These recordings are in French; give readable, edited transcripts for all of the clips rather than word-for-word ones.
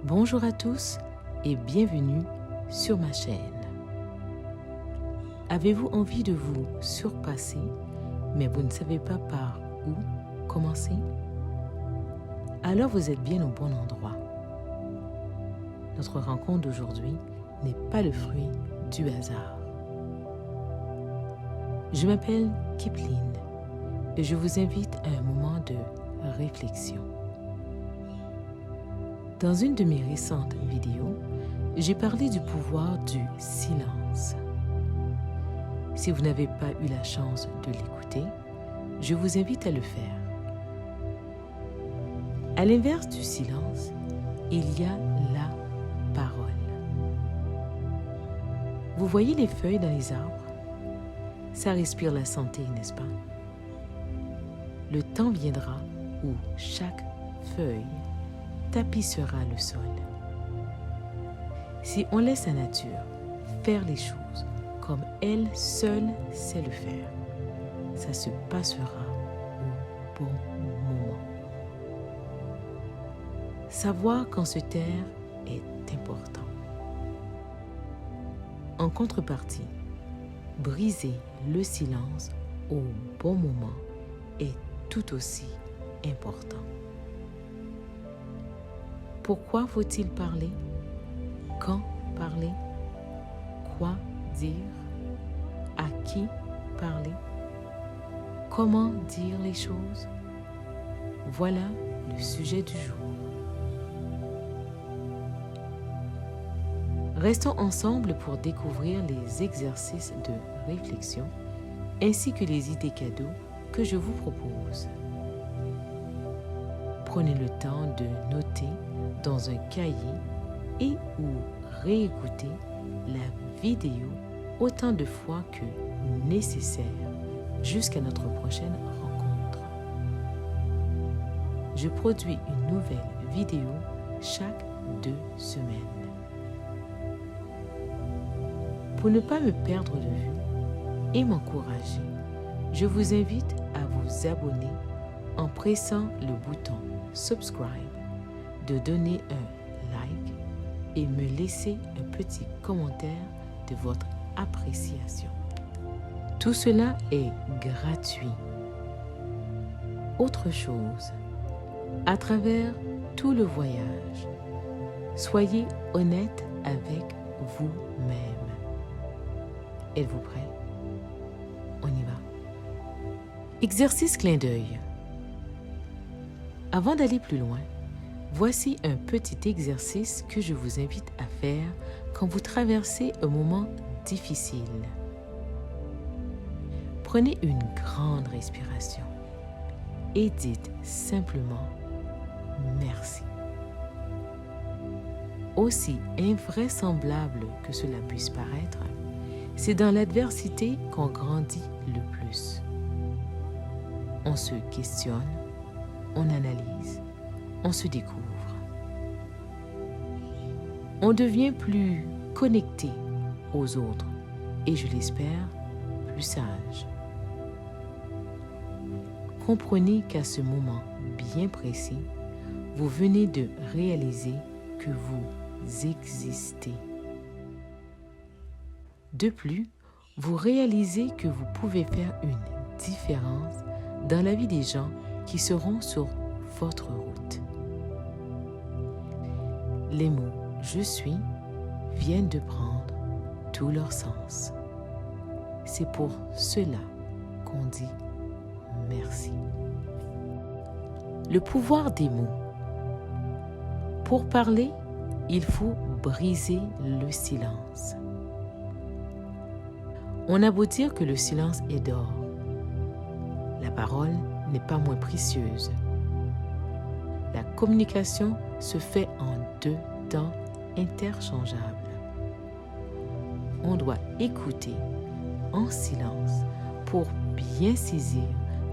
Bonjour à tous et bienvenue sur ma chaîne. Avez-vous envie de vous surpasser, mais vous ne savez pas par où commencer? Alors vous êtes bien au bon endroit. Notre rencontre d'aujourd'hui n'est pas le fruit du hasard. Je m'appelle Kipline et je vous invite à un moment de réflexion. Dans une de mes récentes vidéos, j'ai parlé du pouvoir du silence. Si vous n'avez pas eu la chance de l'écouter, je vous invite à le faire. À l'inverse du silence, il y a la parole. Vous voyez les feuilles dans les arbres? Ça respire la santé, n'est-ce pas? Le temps viendra où chaque feuille tapissera le sol. Si on laisse la nature faire les choses comme elle seule sait le faire, ça se passera au bon moment. Savoir quand se taire est important. En contrepartie, briser le silence au bon moment est tout aussi important. Pourquoi faut-il parler? Quand parler? Quoi dire? À qui parler? Comment dire les choses? Voilà le sujet du jour. Restons ensemble pour découvrir les exercices de réflexion ainsi que les idées cadeaux que je vous propose. Prenez le temps de noter dans un cahier et ou réécouter la vidéo autant de fois que nécessaire jusqu'à notre prochaine rencontre. Je produis une nouvelle vidéo chaque 2 semaines. Pour ne pas me perdre de vue et m'encourager, je vous invite à vous abonner en pressant le bouton subscribe, de donner un like et me laisser un petit commentaire de votre appréciation. Tout cela est gratuit. Autre chose, à travers tout le voyage, soyez honnête avec vous-même. Êtes-vous prêt? On y va. Exercice clin d'œil. Avant d'aller plus loin, voici un petit exercice que je vous invite à faire quand vous traversez un moment difficile. Prenez une grande respiration et dites simplement merci. Aussi invraisemblable que cela puisse paraître, c'est dans l'adversité qu'on grandit le plus. On se questionne, on analyse, on se découvre. On devient plus connecté aux autres et, je l'espère, plus sage. Comprenez qu'à ce moment bien précis, vous venez de réaliser que vous existez. De plus, vous réalisez que vous pouvez faire une différence dans la vie des gens qui seront sur votre route. Les mots « je suis » viennent de prendre tout leur sens. C'est pour cela qu'on dit merci. Le pouvoir des mots. Pour parler, il faut briser le silence. On a beau dire que le silence est d'or, la parole n'est pas moins précieuse. La communication se fait en 2 temps interchangeables. On doit écouter en silence pour bien saisir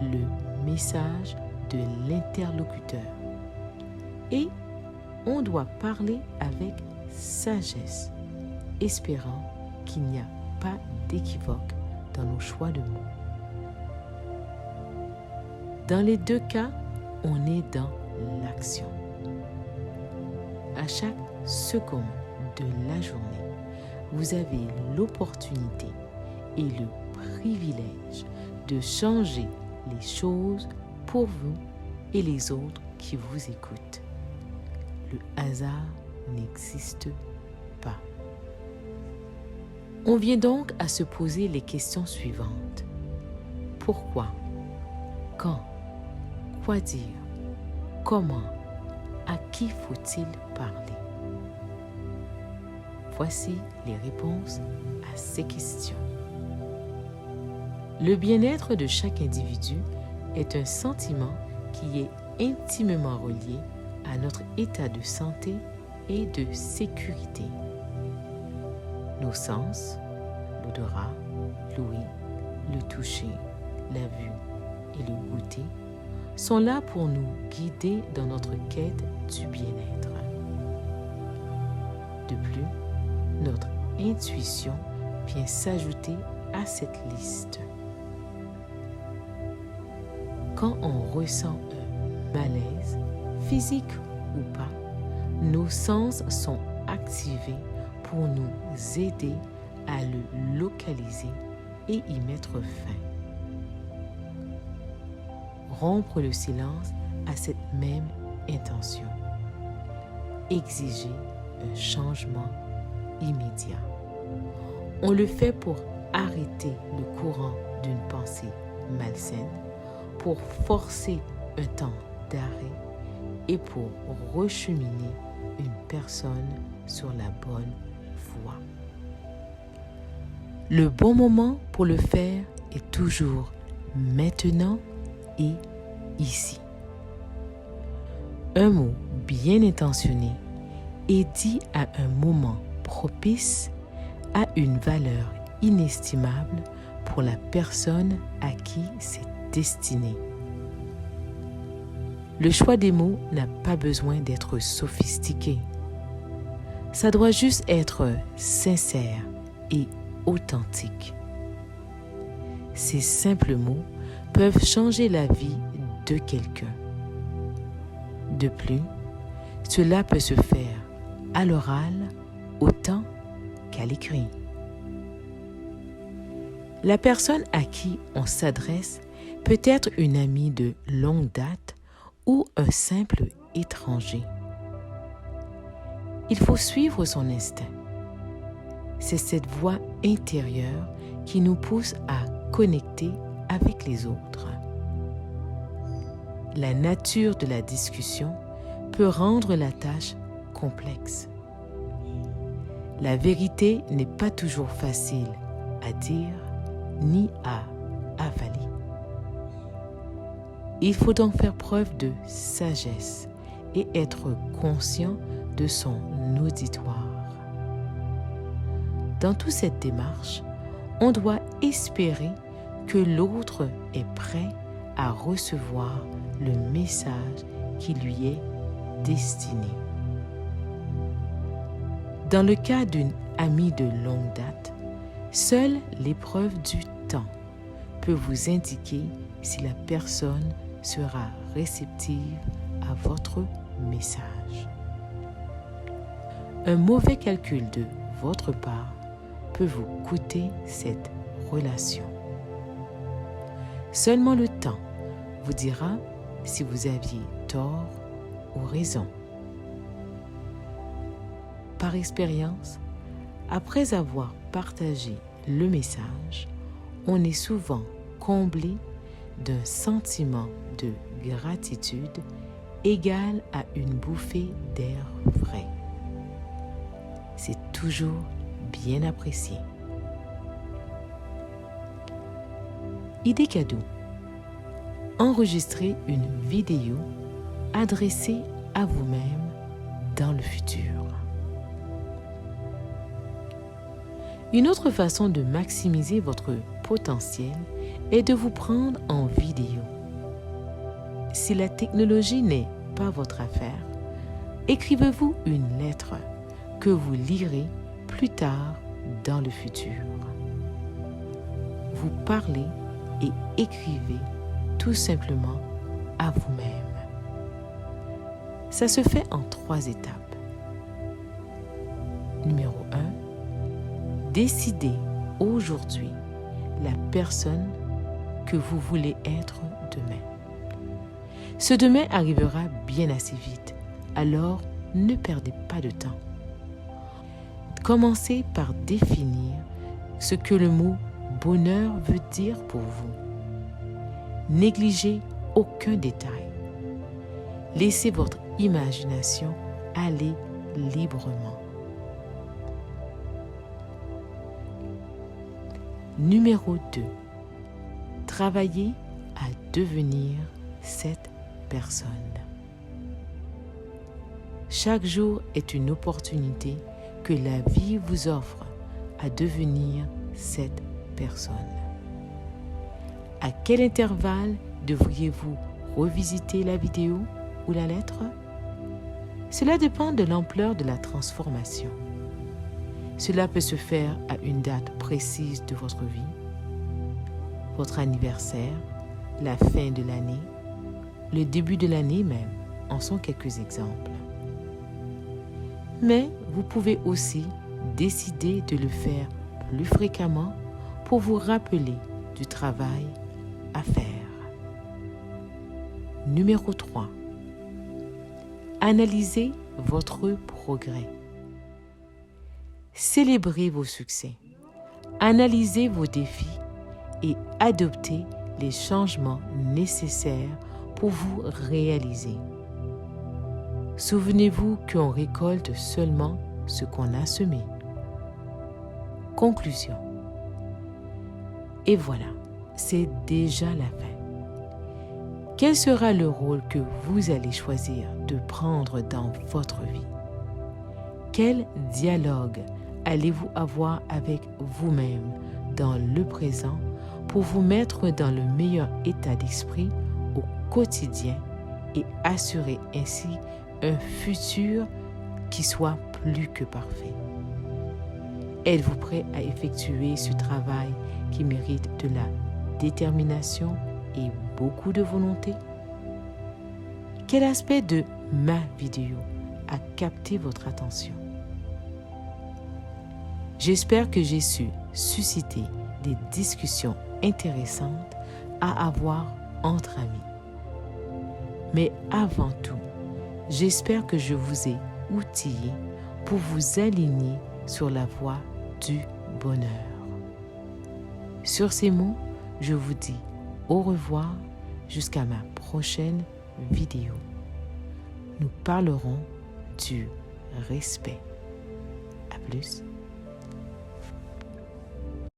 le message de l'interlocuteur. Et on doit parler avec sagesse, espérant qu'il n'y a pas d'équivoque dans nos choix de mots. Dans les 2 cas, on est dans l'action. à chaque seconde de la journée, vous avez l'opportunité et le privilège de changer les choses pour vous et les autres qui vous écoutent. Le hasard n'existe pas. On vient donc à se poser les questions suivantes. Pourquoi? Quand? Quoi dire? Comment? À qui faut-il parler? Voici les réponses à ces questions. Le bien-être de chaque individu est un sentiment qui est intimement relié à notre état de santé et de sécurité. Nos sens, l'odorat, l'ouïe, le toucher, la vue et le goûter sont là pour nous guider dans notre quête du bien-être. De plus, notre intuition vient s'ajouter à cette liste. Quand on ressent un malaise, physique ou pas, nos sens sont activés pour nous aider à le localiser et y mettre fin. Rompre le silence à cette même intention. Exiger un changement immédiat. On le fait pour arrêter le courant d'une pensée malsaine, pour forcer un temps d'arrêt et pour recheminer une personne sur la bonne voie. Le bon moment pour le faire est toujours maintenant et ici. Un mot bien intentionné et dit à un moment propice a une valeur inestimable pour la personne à qui c'est destiné. Le choix des mots n'a pas besoin d'être sophistiqué. Ça doit juste être sincère et authentique. Ces simples mots peuvent changer la vie de quelqu'un. De plus, cela peut se faire à l'oral autant qu'à l'écrit. La personne à qui on s'adresse peut être une amie de longue date ou un simple étranger. Il faut suivre son instinct. C'est cette voix intérieure qui nous pousse à connecter avec les autres. La nature de la discussion peut rendre la tâche complexe. La vérité n'est pas toujours facile à dire ni à avaler. Il faut donc faire preuve de sagesse et être conscient de son auditoire. Dans toute cette démarche, on doit espérer que l'autre est prêt à recevoir le message qui lui est destiné. Dans le cas d'une amie de longue date, seule l'épreuve du temps peut vous indiquer si la personne sera réceptive à votre message. Un mauvais calcul de votre part peut vous coûter cette relation. Seulement le temps vous dira si vous aviez tort ou raison. Par expérience, après avoir partagé le message, on est souvent comblé d'un sentiment de gratitude égal à une bouffée d'air frais. C'est toujours bien apprécié. Idée cadeau. Enregistrez une vidéo adressée à vous-même dans le futur. Une autre façon de maximiser votre potentiel est de vous prendre en vidéo. Si la technologie n'est pas votre affaire, écrivez-vous une lettre que vous lirez plus tard dans le futur. Vous parlez et écrivez tout simplement à vous-même. Ça se fait en 3 étapes. Décidez aujourd'hui la personne que vous voulez être demain. Ce demain arrivera bien assez vite, alors ne perdez pas de temps. Commencez par définir ce que le mot bonheur veut dire pour vous. Négligez aucun détail. Laissez votre imagination aller librement. Numéro 2. Travaillez à devenir cette personne. Chaque jour est une opportunité que la vie vous offre à devenir cette personne. À quel intervalle devriez-vous revisiter la vidéo ou la lettre? Cela dépend de l'ampleur de la transformation. Cela peut se faire à une date précise de votre vie, votre anniversaire, la fin de l'année, le début de l'année même, en sont quelques exemples. Mais vous pouvez aussi décider de le faire plus fréquemment pour vous rappeler du travail à faire. Numéro 3. Analysez votre progrès. Célébrez vos succès. Analysez vos défis et adoptez les changements nécessaires pour vous réaliser. Souvenez-vous qu'on récolte seulement ce qu'on a semé. Conclusion. Et voilà, c'est déjà la fin. Quel sera le rôle que vous allez choisir de prendre dans votre vie? Quel dialogue allez-vous avoir avec vous-même dans le présent pour vous mettre dans le meilleur état d'esprit au quotidien et assurer ainsi un futur qui soit plus que parfait? Êtes-vous prêt à effectuer ce travail qui mérite de la détermination et beaucoup de volonté? Quel aspect de ma vidéo a capté votre attention? J'espère que j'ai su susciter des discussions intéressantes à avoir entre amis. Mais avant tout, j'espère que je vous ai outillé pour vous aligner sur la voie du bonheur. Sur ces mots, je vous dis au revoir jusqu'à ma prochaine vidéo. Nous parlerons du respect. À plus.